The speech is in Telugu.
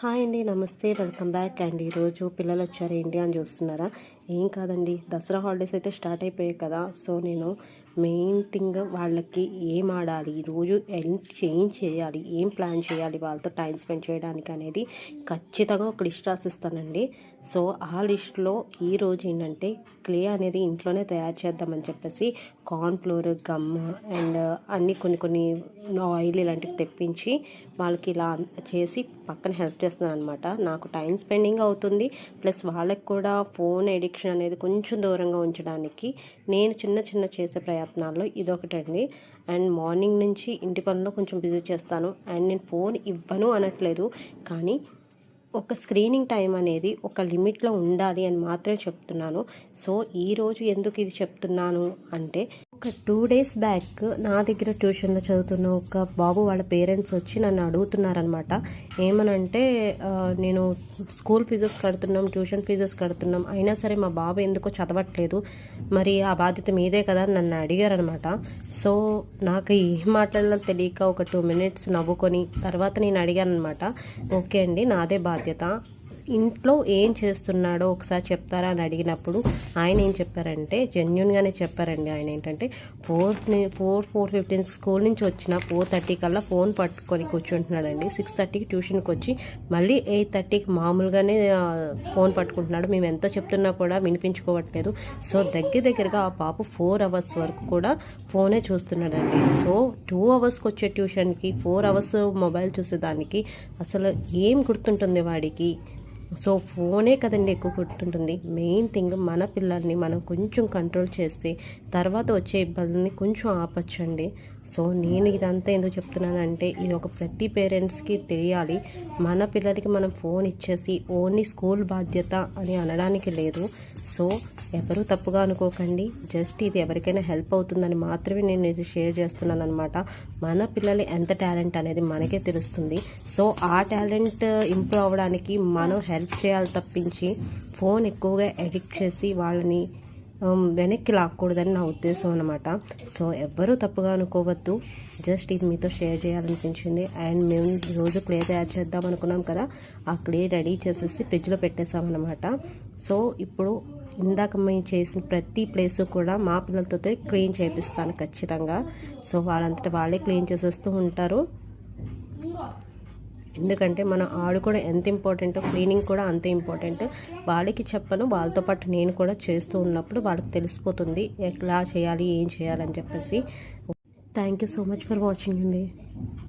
హాయ్ అండి, నమస్తే, వెల్కమ్ బ్యాక్ అండి. ఈరోజు పిల్లలు వచ్చారు ఏంటి అని చూస్తున్నారా? ఏం కాదండి, దసరా హాలిడేస్ అయితే స్టార్ట్ అయిపోయాయి కదా. సో నేను మెయిన్ థింగ్ వాళ్ళకి ఏం ఆడాలి, ఈరోజు ఏం చేయాలి, ఏం ప్లాన్ చేయాలి వాళ్ళతో టైం స్పెండ్ చేయడానికి అనేది ఖచ్చితంగా ఒక లిస్ట్ రాసిస్తానండి. సో ఆ లిస్ట్లో ఈరోజు ఏంటంటే క్లే అనేది ఇంట్లోనే తయారు చేద్దామని చెప్పేసి కార్న్ఫ్లోర్, గమ్ అండ్ అన్నీ కొన్ని ఆయిల్ ఇలాంటివి తెప్పించి వాళ్ళకి ఇలా చేసి పక్కన హెల్ప్ చేస్తున్నాను అనమాట. నాకు టైం స్పెండింగ్ అవుతుంది, ప్లస్ వాళ్ళకి కూడా ఫోన్ ఎడిక్షన్ అనేది కొంచెం దూరంగా ఉంచడానికి నేను చిన్న చేసే ప్రయత్నాల్లో ఇదొకటండి. అండ్ మార్నింగ్ నుంచి ఇంటి పనిలో కొంచెం బిజీ చేస్తాను. అండ్ నేను ఫోన్ ఇవ్వను అనట్లేదు, కానీ ఒక స్క్రీనింగ్ టైం అనేది ఒక లిమిట్లో ఉండాలి అని మాత్రమే చెప్తున్నాను. సో ఈరోజు ఎందుకు ఇది చెప్తున్నాను అంటే, ఒక 2 days బ్యాక్ నా దగ్గర ట్యూషన్లో చదువుతున్న ఒక బాబు వాళ్ళ పేరెంట్స్ వచ్చి నన్ను అడుగుతున్నారనమాట. ఏమనంటే నేను స్కూల్ ఫీజెస్ కడుతున్నాం, ట్యూషన్ ఫీజెస్ కడుతున్నాం, అయినా సరే మా బాబు ఎందుకో చదవట్లేదు, మరి ఆ బాధ్యత మీదే కదా అని నన్ను అడిగారనమాట. సో నాకు ఏం మాట్లాడాలో తెలియక ఒక 2 minutes నవ్వుకొని తర్వాత నేను అడిగాను అనమాట. ఓకే అండి, నాదే బాధ్యత, ఇంట్లో ఏం చేస్తున్నాడో ఒకసారి చెప్తారా అని అడిగినప్పుడు ఆయన ఏం చెప్పారంటే, జెన్యున్గానే చెప్పారండి. ఆయన ఏంటంటే 4:15 స్కూల్ నుంచి వచ్చిన 4:30 కల్లా ఫోన్ పట్టుకొని కూర్చుంటున్నాడండి. 6:30కి ట్యూషన్కి వచ్చి మళ్ళీ 8:30కి మామూలుగానే ఫోన్ పట్టుకుంటున్నాడు. మేము ఎంత చెప్తున్నా కూడా వినిపించుకోవట్లేదు. సో దగ్గరగా ఆ పాప 4 hours వరకు కూడా ఫోనే చూస్తున్నాడండి. సో 2 hours వచ్చే ట్యూషన్కి 4 hours మొబైల్ చూసేదానికి అసలు ఏం గుర్తుంటుంది వాడికి? సో ఫోనే కదండి ఎక్కువ గుర్తుంటుంది. మెయిన్ థింగ్ మన పిల్లల్ని మనం కొంచెం కంట్రోల్ చేస్తే తర్వాత వచ్చే ఇబ్బందుల్ని కొంచెం ఆపచ్చండి. సో నేను ఇదంతా ఎందుకు చెప్తున్నానంటే, ఇది ఒక ప్రతి పేరెంట్స్కి తెలియాలి. మన పిల్లలకి మనం ఫోన్ ఇచ్చేసి ఓన్లీ స్కూల్ బాధ్యత అని అనడానికి లేదు. సో ఎవరు తప్పుగా అనుకోకండి, జస్ట్ ఇది ఎవరికైనా హెల్ప్ అవుతుందని మాత్రమే నేను ఇది షేర్ చేస్తున్నాను అనమాట. మన పిల్లలు ఎంత టాలెంట్ అనేది మనకే తెలుస్తుంది. సో ఆ టాలెంట్ ఇంప్రూవ్ అవ్వడానికి మనం హెల్ప్ చేయాలి తప్పించి ఫోన్ ఎక్కువగా ఎడిక్ట్ చేసి వాళ్ళని వెనక్కి లాక్కూడదని నా ఉద్దేశం అనమాట. సో ఎవ్వరూ తప్పుగా అనుకోవద్దు, జస్ట్ ఇది మీతో షేర్ చేయాలనిపించింది. అండ్ మేము రోజు క్లే తయారు చేద్దాం అనుకున్నాం కదా, ఆ క్లే రెడీ చేసేసి ఫ్రిడ్జ్లో పెట్టేసామన్నమాట. సో ఇప్పుడు ఇందాక మేము చేసిన ప్రతి ప్లేసు కూడా మా పిల్లలతో క్లీన్ చేపిస్తాను ఖచ్చితంగా. సో వాళ్ళంతటా వాళ్ళే క్లీన్ చేసేస్తూ ఉంటారు. ఎందుకంటే మన ఆడుకోవడం ఎంత ఇంపార్టెంటో క్లీనింగ్ కూడా అంతే ఇంపార్టెంట్. వాళ్ళకి చెప్పను, వాళ్ళతో పాటు నేను కూడా చేస్తూ ఉన్నప్పుడు వాళ్ళకి తెలిసిపోతుంది ఎలా చేయాలి, ఏం చేయాలని చెప్పేసి. Thank you so much for watching అండి.